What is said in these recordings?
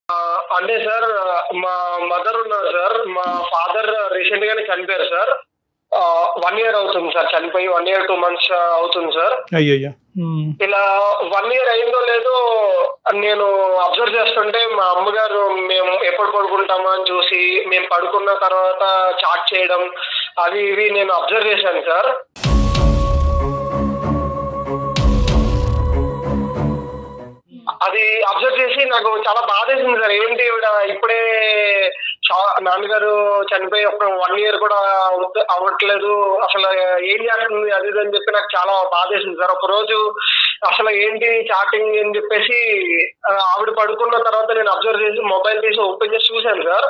అంటే సార్ మా మదర్ ఉన్నారు సార్. మా ఫాదర్ రీసెంట్ గానే చనిపోయారు సార్. 1 ఇయర్ అవుతుంది సార్ చనిపోయి. 1 ఇయర్ 2 మంత్స్ అవుతుంది సార్. అయ్యయ్యో! ఇలా 1 ఇయర్ అయిందో లేదో నేను అబ్జర్వ్ చేస్తుంటే మా అమ్మగారు మేము ఎప్పుడు పడుకుంటామా అని చూసి, మేము పడుకున్న తర్వాత చాట్ చేయడం అవి ఇవి నేను అబ్జర్వ్ చేశాను సార్. అది అబ్జర్వ్ చేసి నాకు చాలా బాధేసింది సార్. ఏంటి ఈవిడ ఇప్పుడే నాన్నగారు చనిపోయి ఒక 1 ఇయర్ కూడా అవ్వట్లేదు, అసలు ఏం చేస్తుంది అది ఇది అని చెప్పి నాకు చాలా బాధేసింది సార్. ఒక రోజు అసలు ఏంటి చాటింగ్ అని చెప్పేసి ఆవిడ పడుకున్న తర్వాత నేను అబ్జర్వ్ చేసి మొబైల్ తీసి ఓపెన్ చేసి చూశాను సార్.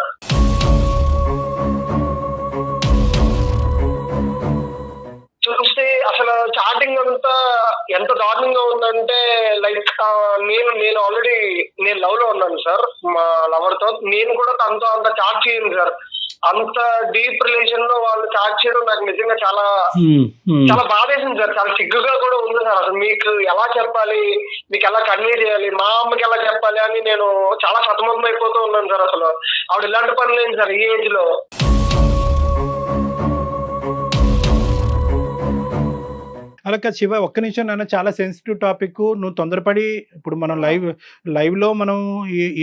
చూస్తే అసలు చాటింగ్ అంతా ఎంత దారుణంగా ఉందంటే లైక్ నేను ఆల్రెడీ లవ్ లో ఉన్నాను సార్ మా లవర్ తో. నేను కూడా తనతో అంత చాట్ చేయను సార్. అంత డీప్ రిలేషన్ లో వాళ్ళు చాట్ చేయడం నాకు నిజంగా చాలా చాలా బాధేసింది సార్. చాలా సిగ్గుగా కూడా ఉంది సార్. అసలు మీకు ఎలా చెప్పాలి, మీకు ఎలా కన్వే చేయాలి, మా అమ్మకి ఎలా చెప్పాలి అని నేను చాలా సతమతం అయిపోతూ ఉన్నాను సార్. అసలు ఆవిడ ఇలాంటి పని లేదు సార్ ఈ ఏజ్ లో. అలా కాదు శివ, ఒక్క నిమిషం నాన్న, చాలా సెన్సిటివ్ టాపిక్. నువ్వు తొందరపడి ఇప్పుడు మనం లైవ్లో మనం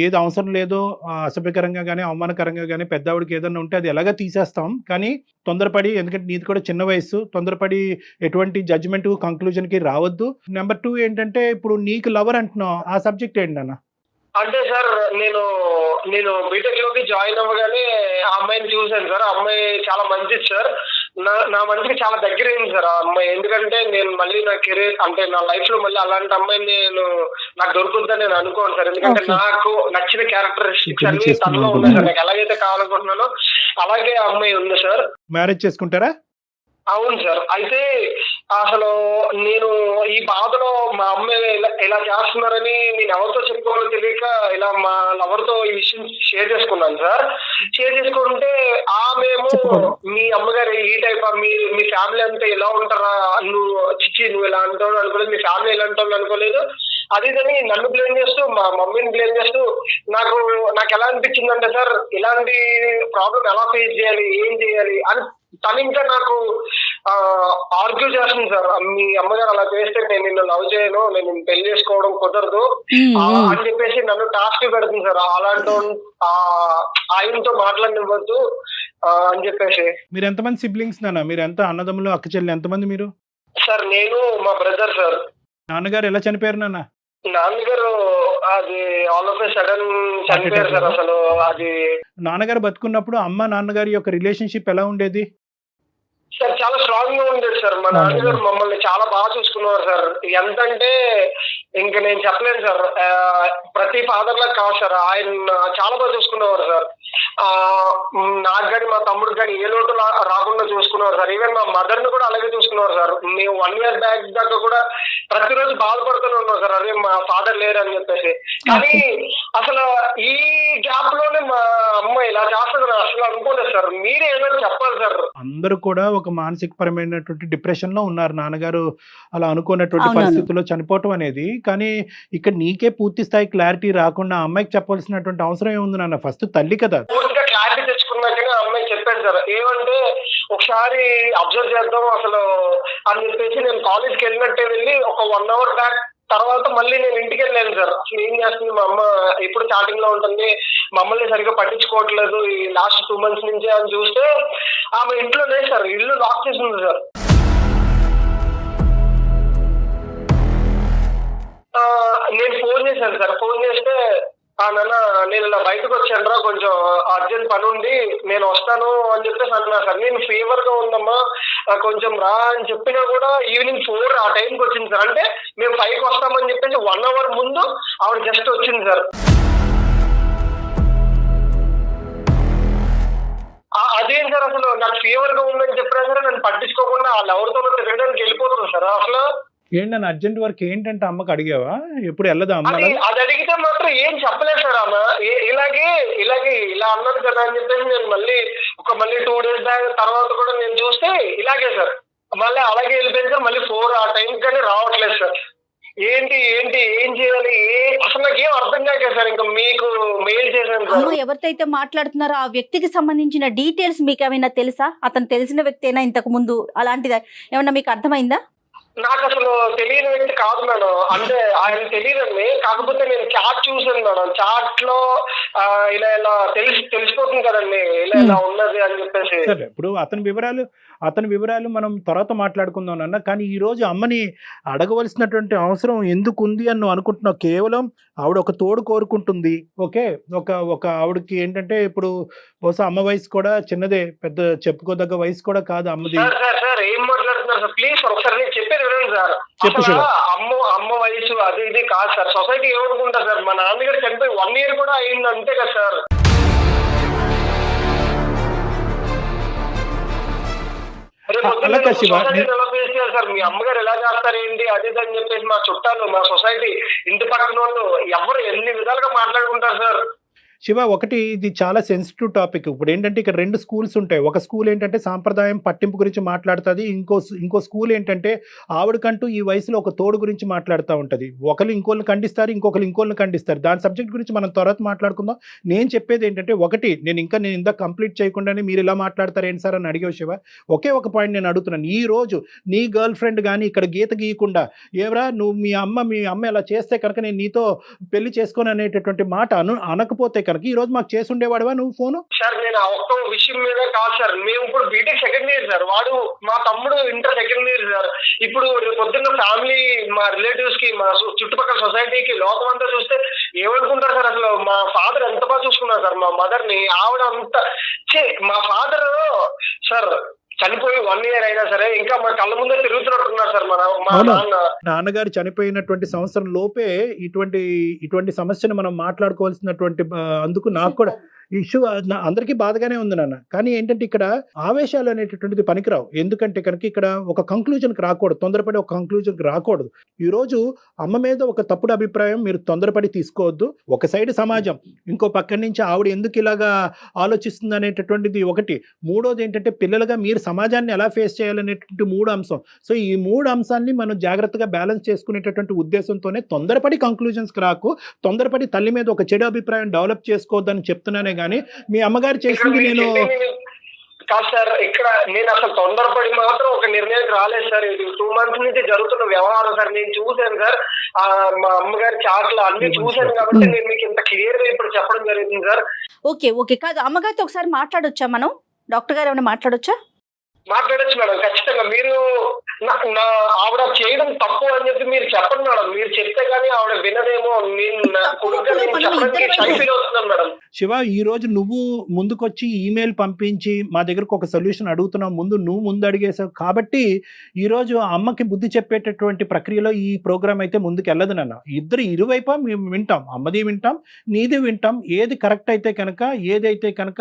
ఏది అవసరం లేదో అసభ్యకరంగా కానీ అవమానకరంగా కానీ పెద్దవాడికి ఏదన్నా ఉంటే అది ఎలాగ తీసేస్తాం. కానీ తొందరపడి, ఎందుకంటే నీది కూడా చిన్న వయసు, తొందరపడి ఎటువంటి జడ్జిమెంట్ కంక్లూజన్కి రావద్దు. నెంబర్ 2 ఏంటంటే, ఇప్పుడు నీకు లవర్ అంటున్నావు, ఆ సబ్జెక్ట్ ఏంటి నాన్న? అంటే సార్ నేను బీటెక్ లోకి జాయిన్ అవ్వగానే ఆ అమ్మాయిని చూశాను సార్. ఆ అమ్మాయి చాలా మంచిది సార్. నా మనసుకి చాలా దగ్గర అయింది సార్ ఆ అమ్మాయి. ఎందుకంటే నేను మళ్ళీ నా కెరీర్ అంటే నా లైఫ్ లో మళ్ళీ అలాంటి అమ్మాయిని నాకు దొరుకుతుందని నేను అనుకోను సార్. ఎందుకంటే నాకు నచ్చిన క్యారెక్టరిస్టిక్స్ అన్ని తనలో ఉన్నాయి సార్. నాకు ఎలాగైతే కావాలనుకుంటున్నానో అలాగే ఆ అమ్మాయి ఉంది సార్. మ్యారేజ్ చేసుకుంటారా? అవును సార్. అయితే అసలు నేను ఈ బాధలో మా అమ్మ ఇలా చేస్తున్నారని నేను ఎవరితో చెప్పుకోవాలో తెలియక ఇలా మా లవర్ తో ఈ విషయం షేర్ చేసుకున్నాను సార్. షేర్ చేసుకుంటే ఆమెమో మీ అమ్మగారు ఈ టైప్ మీ ఫ్యామిలీ అంతా ఇలా ఉంటారా, నువ్వు ఇలా అంటావు అనుకోలేదు, మీ ఫ్యామిలీ ఇలా అంటావు అనుకోలేదు, అది ఇదని నన్ను బ్లేమ్ చేస్తూ మా మమ్మీని బ్లేమ్ చేస్తూ నాకు ఎలా అనిపించిందంటే సార్, ఇలాంటి ప్రాబ్లం ఎలా ఫేస్ చేయాలి, ఏం చేయాలి అని తను ఇంకా నాకు ఆర్గ్యూ చేస్తుంది సార్. మీ అమ్మగారు అలా చేస్తే నేను నిన్ను లవ్ చేయను, నేను నిన్ను పెళ్లి చేసుకోవడం కుదరదు అని చెప్పేసి నన్ను టాస్క్ పెడుతుంది సార్. అలాంటి ఆయనతో మాట్లాడనివ్వద్దు అని చెప్పేసి. మీరు ఎంతమంది సిబ్లింగ్స్ నాన్న? మీరు ఎంత అన్నదమ్ములు, అక్క చెల్లి ఎంతమంది మీరు? సార్ నేను మా బ్రదర్ సార్. నాన్నగారు ఎలా చనిపోయారు నాన్న? నాన్నగారు అది ఆల్ ఆఫ్ ఏ సడన్ చనిపోయారు సార్. అసలు అది నాన్నగారు బతుకున్నప్పుడు అమ్మ నాన్నగారి యొక్క రిలేషన్షిప్ ఎలా ఉండేది సార్? చాలా స్ట్రాంగ్ గా ఉండేది సార్. మా నాన్నగారు మమ్మల్ని చాలా బాగా చూసుకున్నారు సార్. ఎంతంటే ఇంకా నేను చెప్పలేను సార్. ప్రతి ఫాదర్ లా కాదు సార్, ఆయన చాలా బాగా చూసుకునేవారు సార్. నాకు కానీ మా తమ్ముడికి కానీ ఏ లోటు రాకుండా చూసుకున్నారు సార్. ఈవెన్ మా మదర్ ని కూడా అలాగే చూసుకున్నారు సార్. మేము 1 ఇయర్ బ్యాక్ దాకా కూడా ప్రతిరోజు బాధపడుతూనే ఉన్నాం సార్, అదే మా ఫాదర్ లేరు అని చెప్పేసి. కానీ అసలు ఈ గ్యాప్ లోనే మా అమ్మ ఇలా చేస్తుంది అసలు అనుకోలేదు సార్. మీరే ఏదైనా చెప్పాలి సార్. అందరూ కూడా ఒక మానసిక పరమైనటువంటి డిప్రెషన్ లో ఉన్నారు. నాన్నగారు అలా అనుకున్నటువంటి పరిస్థితుల్లో చనిపోవటం అనేది. కానీ ఇక్కడ నీకే పూర్తి స్థాయి క్లారిటీ రాకుండా అమ్మాయికి చెప్పాల్సినటువంటి అవసరం ఏముంది నాన్న? ఫస్ట్ తల్లి కదా. పూర్తిగా క్లారిటీ తెచ్చుకున్నాకనే అమ్మాయి చెప్పాను సార్. ఏమంటే ఒకసారి అబ్జర్వ్ చేద్దాం అసలు అని చెప్పేసి నేను కాలేజ్కి వెళ్ళినట్టే వెళ్ళి ఒక 1 అవర్ బ్యాక్ తర్వాత మళ్ళీ నేను ఇంటికి వెళ్ళాను సార్. అసలు ఏం చేస్తుంది మా అమ్మ, ఎప్పుడు చాటింగ్ లో ఉంటుంది, మమ్మల్ని సరిగ్గా పట్టించుకోవట్లేదు ఈ లాస్ట్ 2 మంత్స్ నుంచి అని చూస్తే ఆమె ఇంట్లో లేదు సార్. ఇల్లు లాక్ చేసింది సార్. నేను ఫోన్ చేశాను సార్. ఫోన్ చేస్తే నాన్న నేను ఇలా బయటకు వచ్చాను రా, కొంచెం అర్జెంట్ పని ఉంది, నేను వస్తాను అని చెప్పేసి అన్నా సార్. నేను ఫీవర్ గా ఉందమ్మా కొంచెం రా అని చెప్పినా కూడా ఈవినింగ్ 4 ఆ టైంకి వచ్చింది సార్. అంటే మేము 5కి వస్తామని చెప్పేసి 1 అవర్ ముందు ఆవిడ జస్ట్ వచ్చింది సార్. అదేం సార్, అసలు నాకు ఫీవర్ గా ఉందని చెప్పినా సరే నన్ను పట్టించుకోకుండా వాళ్ళు ఎవరితో తిరగడానికి వెళ్ళిపోతుంది సార్. అసలు ఏంటన్నా అర్జెంట్ వర్క్ ఏంటంటే అమ్మకి అడిగావా? ఎప్పుడు వెళ్ళదా అమ్మ? అది అడిగితే మాత్రం ఏం చెప్పలేదు సార్. ఆమె ఇలాగే ఇలా అన్నది కదా అని చెప్పేసి నేను మళ్ళీ 2 డేస్ తర్వాత కూడా నేను చూస్తే ఇలాగే సార్. మళ్ళీ అలాగే వెళ్ళిపోయింది సార్. మళ్ళీ 4 ఆ టైంకి కానీ రావట్లేదు సార్. ఏంటి ఏం చేయాలి, అసలు నాకు ఏం అర్థం కాక సార్ ఇంకా మీకు మెయిల్ చూసాను సార్. అమ్మ ఎవరితో అయితే మాట్లాడుతున్నారో ఆ వ్యక్తికి సంబంధించిన డీటెయిల్స్ మీకు ఏమైనా తెలుసా? అతను తెలిసిన వ్యక్తి అయినా ఇంతకు ముందు అలాంటిది ఏమన్నా మీకు అర్థమైందా? నాకు అసలు తెలియని వ్యక్తి కాదు మేడం. అంటే ఆయన తెలియదండి. కాకపోతే నేను చాట్ చూసాను మేడం. చాట్ లో ఇలా ఇలా తెలిసిపోతుంది కదండి, ఇలా ఇలా ఉన్నది అని చెప్పేసి. సరే, ఇప్పుడు అతని వివరాలు మనం తర్వాత మాట్లాడుకుందాం నాన్న. కానీ ఈ రోజు అమ్మని అడగవలసినటువంటి అవసరం ఎందుకు ఉంది అని నువ్వు అనుకుంటున్నావు? కేవలం ఆవిడ ఒక తోడు కోరుకుంటుంది. ఓకే, ఒక ఆవిడకి ఏంటంటే ఇప్పుడు బహుశా అమ్మ వయసు కూడా చిన్నదే, పెద్ద చెప్పుకోదగ్గ వయసు కూడా కాదు అమ్మది. సార్ ఏం మాట్లాడుతున్నారు సార్? ప్లీజ్ సార్ ఒకసారి నేను చెప్పేది వినండి సార్. అసలు అమ్మ వయసు అది ఇది కాదు సార్. సొసైటీ ఏమనుకుంటారు సార్? మా నాన్నగారు చనిపోయి 1 year కూడా అయింది, అంతే కదా సార్. ఎలా ఫేస్ చేయాలి సార్? మీ అమ్మగారు ఎలా చేస్తారు ఏంటి అది ఇది అని చెప్పేసి మా చుట్టాలు, మా సొసైటీ, ఇంటి పక్కన వాళ్ళు ఎవరు ఎన్ని విధాలుగా మాట్లాడుకుంటారు సార్. శివ, ఒకటి ఇది చాలా సెన్సిటివ్ టాపిక్. ఇప్పుడు ఏంటంటే ఇక్కడ 2 స్కూల్స్ ఉంటాయి. ఒక స్కూల్ ఏంటంటే సాంప్రదాయం పట్టింపు గురించి మాట్లాడుతుంది. ఇంకో స్కూల్ ఏంటంటే ఆవిడకంటూ ఈ వయసులో ఒక తోడు గురించి మాట్లాడుతూ ఉంటుంది. ఒకరు ఇంకోళ్ళని ఖండిస్తారు, ఇంకోళ్ళని ఖండిస్తారు. దాని సబ్జెక్ట్ గురించి మనం తర్వాత మాట్లాడుకుందాం. నేను చెప్పేది ఏంటంటే, ఒకటి నేను ఇందాక కంప్లీట్ చేయకుండానే మీరు ఇలా మాట్లాడతారు ఏంటి సార్ అని అడిగావు శివ. ఒకే ఒక పాయింట్ నేను అడుగుతున్నాను. ఈ రోజు నీ గర్ల్ ఫ్రెండ్ కానీ ఇక్కడ గీత గీయకుండా ఏవరా నువ్వు మీ అమ్మ ఇలా చేస్తే కనుక నేను నీతో పెళ్లి చేసుకొని అనేటటువంటి మాట అనకపోతే కనుక ఈ రోజు మాకు చేసి ఉండేవాడువా నువ్వు ఫోను? సార్ నేను ఆ ఒక్క విషయం మీద కాదు సార్. మేము ఇప్పుడు బీటెక్ 2nd year సార్. వాడు మా తమ్ముడు ఇంటర్ 2nd year సార్. ఇప్పుడు పొద్దున్న ఫ్యామిలీ, మా రిలేటివ్స్ కి, మా చుట్టుపక్కల సొసైటీకి, లోకం అంతా చూస్తే ఏమనుకుంటారు సార్? అసలు మా ఫాదర్ ఎంత బాగా చూసుకున్నారు సార్ మా మదర్ ని. ఆవిడ అంత మా ఫాదర్ సార్ చనిపోయి 1 year అయినా సరే ఇంకా మా కళ్ళ ముందే తిరుగుతున్నట్టున్నారు సార్ మా నాన్నగారు చనిపోయినటువంటి సంవత్సరం లోపే ఇటువంటి సమస్యను మనం మాట్లాడుకోవాల్సినటువంటి అందుకు నాకు కూడా ఇష్యూ అందరికీ బాధగానే ఉంది నాన్న. కానీ ఏంటంటే ఇక్కడ ఆవేశాలు అనేటటువంటిది పనికిరావు. ఎందుకంటే కనుక ఇక్కడ ఒక కంక్లూజన్కి రాకూడదు, తొందరపడి ఒక కంక్లూజన్కి రాకూడదు. ఈరోజు అమ్మ మీద ఒక తప్పుడు అభిప్రాయం మీరు తొందరపడి తీసుకోవద్దు. ఒక సైడ్ సమాజం, ఇంకో పక్క నుంచి ఆవిడ ఎందుకు ఇలాగా ఆలోచిస్తుంది అనేటటువంటిది ఒకటి. మూడోది ఏంటంటే పిల్లలుగా మీరు సమాజాన్ని ఎలా ఫేస్ చేయాలనేటువంటి 3 అంశం. సో ఈ 3 అంశాన్ని మనం జాగ్రత్తగా బ్యాలెన్స్ చేసుకునేటటువంటి ఉద్దేశంతోనే తొందరపడి కంక్లూజన్స్కి రాకు, తొందరపడి తల్లి మీద ఒక చెడు అభిప్రాయం డెవలప్ చేసుకోవద్దని చెప్తున్నానే. కానీ మీ అమ్మగారు చేసింది నేను కాదు సార్. ఇక్కడ నేను అసలు తొందరపడి మాత్రం ఒక నిర్ణయానికి రాలేదు సార్. ఇది 2 months నుంచి జరుగుతున్న వ్యవహారం సార్. నేను చూశాను సార్, మా అమ్మగారి చాట్లు అన్ని చూశాను కాబట్టి నేను మీకు ఇంత క్లియర్ గా ఇప్పుడు చెప్పడం జరుగుతుంది సార్. ఓకే కాదు, అమ్మగారితో ఒకసారి మాట్లాడొచ్చా మనం? డాక్టర్ గారు ఏమైనా మాట్లాడొచ్చా? మాట్లాడచ్చు మేడం, ఖచ్చితంగా. మీరు ఆవిడ చేయడం తప్పు అని చెప్పి మీరు చెప్పండి మేడం. మీరు చెప్తే గానీ ఆవిడ వినదేమో. మేడం శివ, ఈ రోజు నువ్వు ముందుకొచ్చి ఈమెయిల్ పంపించి మా దగ్గరకు ఒక సొల్యూషన్ అడుగుతున్నావు. ముందు అడిగేసావు కాబట్టి ఈ రోజు అమ్మకి బుద్ధి చెప్పేటటువంటి ప్రక్రియలో ఈ ప్రోగ్రామ్ అయితే ముందుకు వెళ్ళదు నాన్న. ఇరువైపు మేము వింటాం, అమ్మది వింటాం, నీది వింటాం. ఏది కరెక్ట్ అయితే కనుక, ఏదైతే కనుక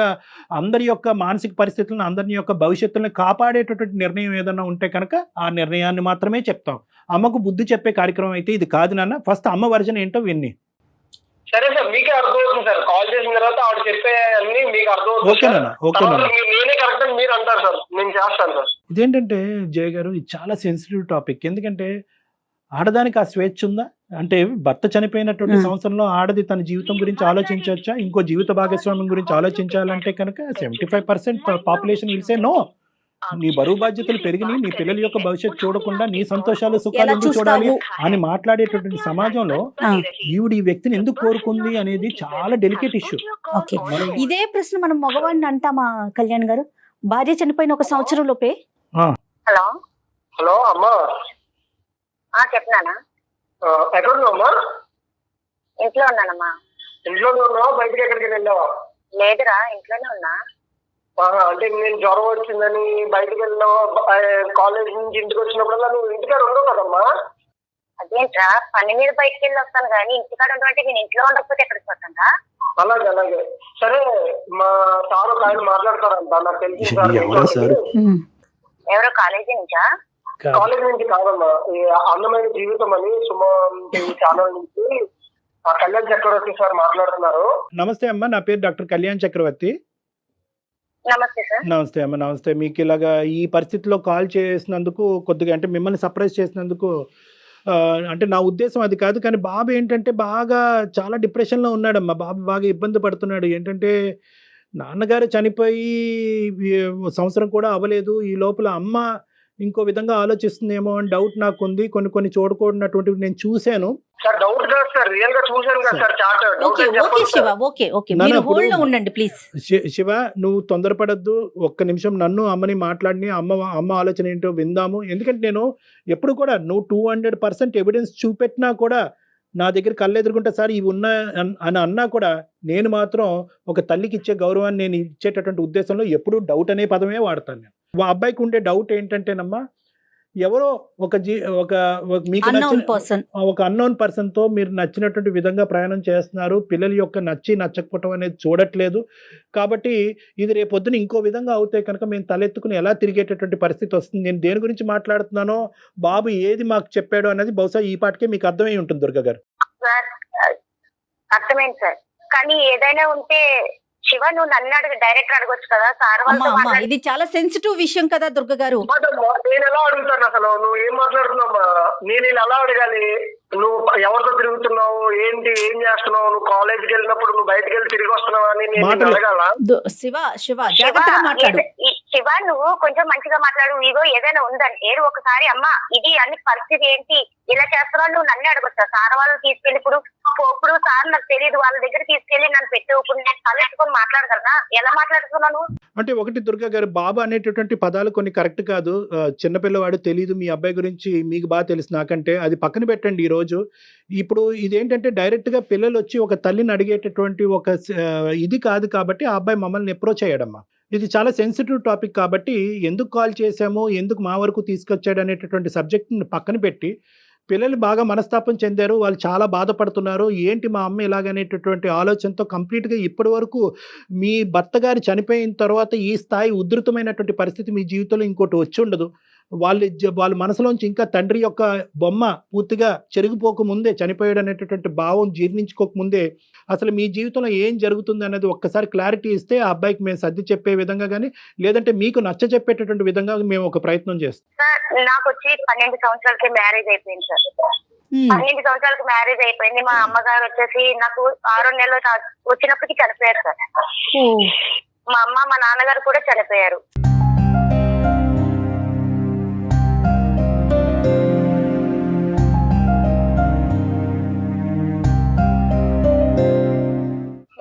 అందరి యొక్క మానసిక పరిస్థితులను, అందరి యొక్క భవిష్యత్తులను కాపాడేటటువంటి నిర్ణయం ఏదన్నా ఉంటే కనుక ఆ నిర్ణయాన్ని మాత్రమే చెప్తాం. అమ్మకు బుద్ధి చెప్పే కార్యక్రమం అయితే ఇది కాదు నాన్న. ఫస్ట్ అమ్మ వర్జన్ ఏంటో విన్ని. సరే సార్, మీకే అర్థమవుతుంది సార్. కాల్ చేసిన తర్వాత ఆవిడ చెప్పే అన్ని మీకు అర్థమవుతుంది. నేనే కరెక్ట్ అని మీరు అంటారు సార్, నేను చేస్తాను సార్. ఇదేంటంటే జయ గారు, ఇది చాలా సెన్సిటివ్ టాపిక్. ఎందుకంటే ఆడదానికి ఆ స్వేచ్ఛ ఉందా? అంటే భర్త చనిపోయినటువంటి సంవత్సరంలో ఆడది తన జీవితం గురించి ఆలోచించవచ్చా? ఇంకో జీవిత భాగస్వామ్యం గురించి ఆలోచించాలంటే కనుక 75% పాపులేషన్ విల్ సే నో. నీ బరువు బాధ్యతలు పెరిగినాయి, నీ పిల్లల యొక్క భవిష్యత్తు చూడకుండా నీ సంతోషాలు సుఖాలు ఎందుకు చూడాలి అని మాట్లాడేటటువంటి సమాజంలో ఈవిడ ఈ వ్యక్తిని ఎందుకు కోరుకుంది అనేది చాలా డెలికేట్ ఇష్యూ. ఇదే ప్రశ్న మనం మగవాడిని అంటామా కళ్యాణ్ గారు? భార్య చనిపోయిన 1 సంవత్సరం లోపే. హలో అమ్మా, చెప్పనా? ఎక్కడ ఉన్నావమ్మా? ఇంట్లో ఉన్నానమ్మా. ఇంట్లోనే ఉన్నావా? బయటకి ఎక్కడికి వెళ్ళావా? లేదురా, ఇంట్లోనే ఉన్నా. అంటే నేను జ్వరం వచ్చిందని బయటకు వెళ్ళావు, కాలేజ్ నుంచి ఇంటికి వచ్చినప్పుడల్లా నువ్వు ఇంటికాడ ఉండవు కదమ్మా? అదేంట్రా, పని మీద బయటకు వెళ్ళి వస్తాను కానీ ఇంటికాడ ఉండమంటే నేను ఇంట్లో ఉండకపోతే ఎక్కడికి వస్తాను? అలాగే సరే. మా సార్ ఒక ఆయన మాట్లాడతారంట, నాకు తెలిసింది సార్. ఎవరో కాలేజీ నుంచా? కాలేజ్ నుంచి కాదమ్మా, ఈ అందమైన జీవితం అని సుమన్ ఛానల్ నుంచి కళ్యాణ్ చక్రవర్తి సార్ మాట్లాడుతున్నారు. నమస్తే అమ్మా, నా పేరు డాక్టర్ కళ్యాణ్ చక్రవర్తి. నమస్తే సార్. నమస్తే అమ్మ, నమస్తే. మీకు ఇలాగా ఈ పరిస్థితిలో కాల్ చేసినందుకు కొద్దిగా, అంటే మిమ్మల్ని సర్ప్రైజ్ చేసినందుకు అంటే నా ఉద్దేశం అది కాదు. కానీ బాబు ఏంటంటే బాగా చాలా డిప్రెషన్‌లో ఉన్నాడమ్మా. బాబు బాగా ఇబ్బంది పడుతున్నాడు. ఏంటంటే నాన్నగారు చనిపోయి సంవత్సరం కూడా అవ్వలేదు. ఈ లోపల అమ్మ ఇంకో విధంగా ఆలోచిస్తుందేమో అని డౌట్ నాకుంది. కొన్ని చూడకూడనటువంటివి నేను చూశాను. సార్ డౌట్ కాదు సార్, రియల్ గా చూశాను కదా sir chat. Okay okay Shiva, okay okay, మీరు హోల్డ్ లో ఉండండి ప్లీజ్. శివ, నువ్వు తొందరపడద్దు. ఒక్క నిమిషం నన్ను అమ్మని మాట్లాడిని, అమ్మ ఆలోచన ఏంటో విందాము. ఎందుకంటే నేను ఎప్పుడు కూడా నువ్వు 200% ఎవిడెన్స్ చూపెట్టినా కూడా నా దగ్గర కళ్ళెదురుకుంటా సార్ ఇవి ఉన్నా అని అన్నా కూడా నేను మాత్రం ఒక తల్లికి ఇచ్చే గౌరవాన్ని నేను ఇచ్చేటటువంటి ఉద్దేశంలో ఎప్పుడూ డౌట్ అనే పదమే వాడతాను నేను. మా అబ్బాయికి ఉండే డౌట్ ఏంటంటేనమ్మా, ఎవరో మీకు ఒక అన్నోన్ పర్సన్తో మీరు నచ్చినటువంటి విధంగా ప్రయాణం చేస్తున్నారు. పిల్లల యొక్క నచ్చకపోవటం అనేది చూడట్లేదు. కాబట్టి ఇది రేపొద్దున ఇంకో విధంగా అవుతే కనుక మేము తలెత్తుకుని ఎలా తిరిగేటటువంటి పరిస్థితి వస్తుంది. నేను దేని గురించి మాట్లాడుతున్నానో, బాబు ఏది మాకు చెప్పాడో అనేది బహుశా ఈ పాటికే మీకు అర్థమై ఉంటుంది దుర్గ గారు. అర్థమైంది సార్, కానీ ఏదైనా ఉంటే శివ నువ్వు నన్ను అడుగు, డైరెక్ట్ అడగొచ్చు కదా సార్. ఇది చాలా సెన్సిటివ్ విషయం కదా దుర్గ గారు. నేను ఎలా అడుగుతాను అసలు? నువ్వు ఏం మాట్లాడుతున్నావా? నేను ఎలా అడగాలి? నువ్వు ఎవరితో తిరుగుతున్నావు, ఏంటి, ఏం చేస్తున్నావు? నువ్వు కాలేజీకి వెళ్ళినప్పుడు నువ్వు బయటకు వెళ్ళి తిరిగి వస్తున్నావు అని నేను అడగాల? శివ నువ్వు కొంచెం మంచిగా మాట్లాడు. ఇగో ఏదైనా ఉందంటే ఒకసారి అమ్మ ఇది అన్ని పరిస్థితి ఏంటి ఇలా చేస్తున్నావు నువ్వు నన్ను అడగొచ్చా? సార్ వాళ్ళు తీసుకెళ్ళి ఇప్పుడు సార్ నాకు తెలియదు వాళ్ళ దగ్గర తీసుకెళ్లి నన్ను పెట్టు, ఇప్పుడు నేను తలెట్టుకొని మాట్లాడగలనా? ఎలా మాట్లాడుతున్నాను అంటే ఒకటి దుర్గా గారు, బాబు అనేటటువంటి పదాలు కొన్ని కరెక్ట్ కాదు. చిన్నపిల్లవాడు తెలియదు, మీ అబ్బాయి గురించి మీకు బాగా తెలుసు నాకంటే, అది పక్కన పెట్టండి. ఈరోజు ఇప్పుడు ఇదేంటంటే డైరెక్ట్గా పిల్లలు వచ్చి ఒక తల్లిని అడిగేటటువంటి ఒక ఇది కాదు. కాబట్టి ఆ అబ్బాయి మమ్మల్ని అప్రోచ్ అయ్యాడమ్మా. ఇది చాలా సెన్సిటివ్ టాపిక్ కాబట్టి ఎందుకు కాల్ చేశాము, ఎందుకు మా వరకు తీసుకొచ్చాడు అనేటటువంటి సబ్జెక్ట్ని పక్కన పెట్టి, పిల్లలు బాగా మనస్తాపం చెందారు, వాళ్ళు చాలా బాధపడుతున్నారు, ఏంటి మా అమ్మ ఇలాగనేటటువంటి ఆలోచనతో కంప్లీట్గా ఇప్పటి వరకు మీ భర్త గారు చనిపోయిన తర్వాత ఈ స్థాయి ఉధృతమైనటువంటి పరిస్థితి మీ జీవితంలో ఇంకోటి వచ్చి ఉండదు. వాళ్ళ మనసులోంచి ఇంకా తండ్రి యొక్క బొమ్మ పూర్తిగా చెరిగిపోకముందే, చనిపోయాడు అనేటటువంటి భావం జీర్ణించుకోకముందే అసలు మీ జీవితంలో ఏం జరుగుతుంది అనేది ఒక్కసారి క్లారిటీ ఇస్తే ఆ అబ్బాయికి మేము సర్ది చెప్పే విధంగా కానీ, లేదంటే మీకు నచ్చ చెప్పేటటువంటి విధంగా మేము ఒక ప్రయత్నం చేస్తాం. నాకు వచ్చి 12 సంవత్సరాలకి మ్యారేజ్ అయిపోయింది సార్. 12 సంవత్సరాలకి మ్యారేజ్ అయిపోయింది. మా అమ్మగారు వచ్చేసి నాకు 6 నెలలు వచ్చినప్పటికీ చనిపోయారు సార్. మా అమ్మ మా నాన్నగారు కూడా చనిపోయారు.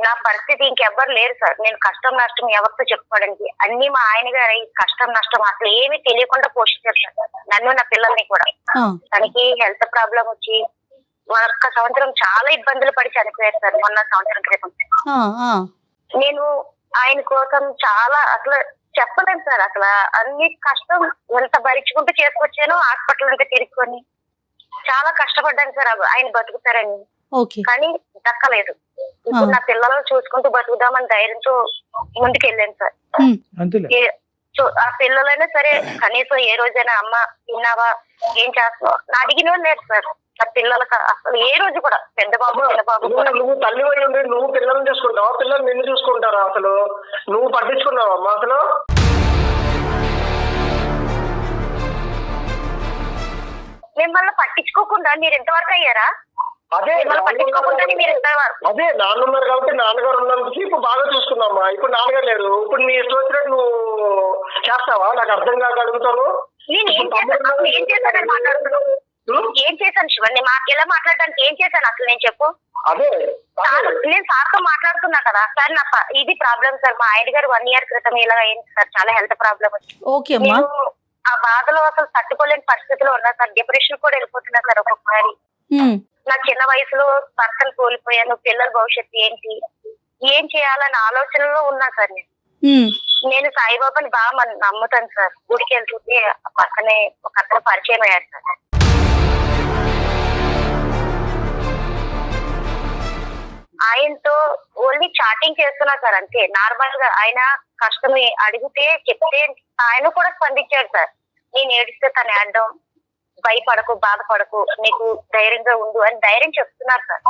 నా పరిస్థితి ఇంకెవ్వరు లేరు సార్. నేను కష్టం నష్టం ఎవరితో చెప్పుకోవడానికి అన్ని మా ఆయన గారు కష్టం నష్టం అసలు ఏమీ తెలియకుండా పోషించారు సార్ నన్ను, నా పిల్లల్ని కూడా. తనకి హెల్త్ ప్రాబ్లం వచ్చి 1 సంవత్సరం చాలా ఇబ్బందులు పడి చనిపోయారు సార్. మొన్న సంవత్సరం క్రితం నేను ఆయన కోసం చాలా అసలు చెప్పలేను సార్. అసలు అన్ని కష్టం ఎంత భరించుకుంటూ చేసుకొచ్చానో, హాస్పిటల్ అంతా తిరుక్కొని చాలా కష్టపడ్డాను సార్ ఆయన బతుకుతారని. కానీ దక్కలేదు. ఇప్పుడు నా పిల్లలను చూసుకుంటూ బతుకుదామని ధైర్యంతో ముందుకెళ్ళాను సార్. ఆ పిల్లలైనా సరే కనీసం ఏ రోజైనా అమ్మ తిన్నావా, ఏం చేస్తున్నావు నా అడిగిన లేదు సార్. నా పిల్లలకు అసలు ఏ రోజు కూడా పెద్ద బాబు చిన్న బాబు కూడా. నువ్వు తల్లి ఉండి నువ్వు పిల్లల్ని చూసుకుంటావా, పిల్లలు నిన్ను చూసుకుంటారా? అసలు నువ్వు పట్టించుకున్నావా అమ్మా? అసలు మిమ్మల్ని పట్టించుకోకుండా మీరు ఎంతవరకు అయ్యారా? అదే నాన్న ఉన్నారు కాబట్టి నాన్నగారు ఉన్నందుకు ఇప్పుడు బాగా చూసుకున్నామ్మా. ఇప్పుడు నాన్నగారు లేరు, ఇప్పుడు నీ ఇష్టం వచ్చినట్టు నువ్వు చేస్తావా? నాకు అర్థం కాక అడుగుతాను. ఏం చేశాను శివన్? ఎలా మాట్లాడడానికి ఏం చేశాను అసలు నేను చెప్పు. అదే నేను సార్తో మాట్లాడుతున్నా కదా సార్, నా ఇది ప్రాబ్లం సార్. మా ఆయన గారు 1 year క్రితం ఇలా అయింది సార్, చాలా హెల్త్ ప్రాబ్లం వచ్చింది. నేను ఆ బాధలో అసలు తట్టుకోలేని పరిస్థితిలో ఉన్నా సార్. డిప్రెషన్ కూడా వెళ్ళిపోతున్నా సార్ ఒక్కొక్కసారి. నా చిన్న వయసులో భర్తను కోల్పోయాను, పిల్లల భవిష్యత్తు ఏంటి, ఏం చేయాలన్న ఆలోచనలో ఉన్నా సార్. నేను సాయిబాబాని బాగా నమ్ముతాను సార్. గుడికి వెళ్తుంటే పక్కనే ఒక అతను పరిచయం అయ్యారు సార్. ఆయనతో ఓన్లీ చాటింగ్ చేస్తున్నా సార్, అంతే. నార్మల్ గా ఆయన కష్టం అడిగితే చెప్తే ఆయన కూడా స్పందించాడు సార్. నేను ఏడిస్తే తను ఏడడం, భయపడకు, బాధపడకు, నీకు ధైర్యంగా ఉండు అని ధైర్యం చెప్తున్నారు సార్.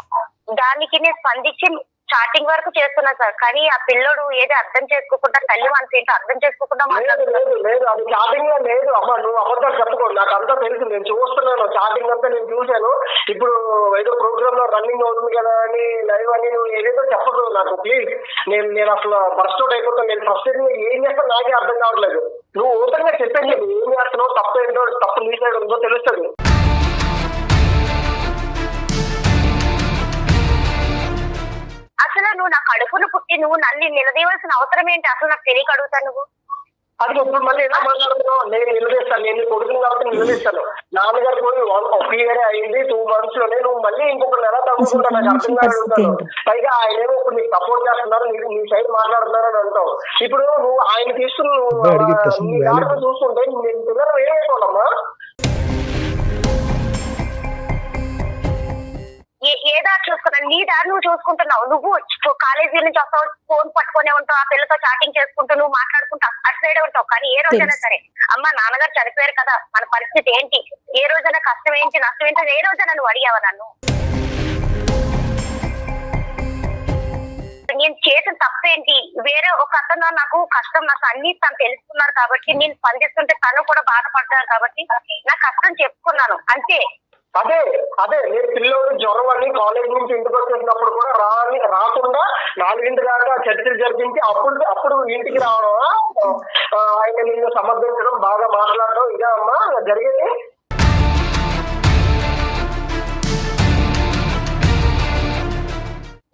దానికి నేను స్పందించి చాటింగ్ వరకు చేస్తున్నా సార్, కానీ ఆ పిల్లోడు ఏది అర్థం చేసుకోకుండా, తల్లి మనసు ఏంటో అర్థం చేసుకోకుండా లేదు మాట్లాడుతున్నాడు. లేదు లేదు, అది చాటింగ్ లో లేదు అమ్మ, నువ్వు అబద్ధాలు చెప్పుకో, నాకు అంతా తెలుసు, నేను చూస్తున్నాను, చాటింగ్ అంతా నేను చూశాను. ఇప్పుడు ఏదో ప్రోగ్రామ్ లో రన్నింగ్ అవుతుంది కదా అని లైవ్ అని నువ్వు ఏదేదో చెప్పదు నాకు ప్లీజ్. నేను అసలు బస్ట్ అవుట్ అయిపోతాను. నేను ఫస్ట్ ఏం చేస్తాను నాకే అర్థం కావట్లేదు. నువ్వు ఓపెన్ గా చెప్పండి, ఏం చేస్తున్నావు, తప్పు ఏంటో, తప్పు నీ సైడ్ ఉందో తెలుస్తుంది. అసలు నువ్వు నా కడుపును పుట్టి నువ్వు నన్ను నిలదీయవలసిన అవసరం ఏంటి? అసలు నాకు తెలియక అడుగుతాను. నువ్వు అది ఇప్పుడు మళ్ళీ ఎలా మాట్లాడుతున్నావు? నేను నిలదీస్తాను, నేను కొడుకుని కాబట్టి నిలదీస్తాను. నాన్నగారు పోయి 1 year అయింది, 2 months లోనే నువ్వు మళ్ళీ ఇంకొకరు ఎలా తగ్గుకుంటా నాకు అర్థం కాదు. పైగా ఆయన ఏమో ఇప్పుడు నీకు సపోర్ట్ చేస్తున్నారు, నీ సైడ్ మాట్లాడుతున్నారు అని అంటావు. ఇప్పుడు నువ్వు ఆయన తీసుకుని నీ దాంట్లో చూసుకుంటే నేను పిల్లలు ఏమైపోవాలమ్మా? ఏ దారి చూసుకున్నాను? నీ దారి నువ్వు చూసుకుంటున్నావు. నువ్వు కాలేజీ నుంచి వస్తావు, ఫోన్ పట్టుకునే ఉంటావు, ఆ పిల్లతో చాటింగ్ చేసుకుంటూ నువ్వు మాట్లాడుకుంటావు, అటు సైడే ఉంటావు. కానీ ఏ రోజైనా సరే అమ్మ నాన్నగారు చనిపోయారు కదా, మన పరిస్థితి ఏంటి, ఏ రోజైనా కష్టం ఏంటి, నష్టం ఏంటి, ఏ రోజైనా నువ్వు అడిగావా నన్ను? నేను చేసిన తప్పేంటి? వేరే ఒక అతను నాకు కష్టం నాకు అన్ని తను తెలుసుకున్నారు కాబట్టి నేను స్పందిస్తుంటే తను కూడా బాధపడతారు కాబట్టి నా కష్టం చెప్పుకున్నాను అంతే. అదే అదే నేను పిల్లోడు జ్వరం అని కాలేజ్ నుంచి ఇంటికి వచ్చేసినప్పుడు కూడా రాకుండా 4 దాకా చర్చలు జరిపించి అప్పుడు ఇంటికి రావడం, ఆయన నిన్ను సమర్థించడం, బాగా మాట్లాడడం, ఇదే అమ్మా జరిగేది.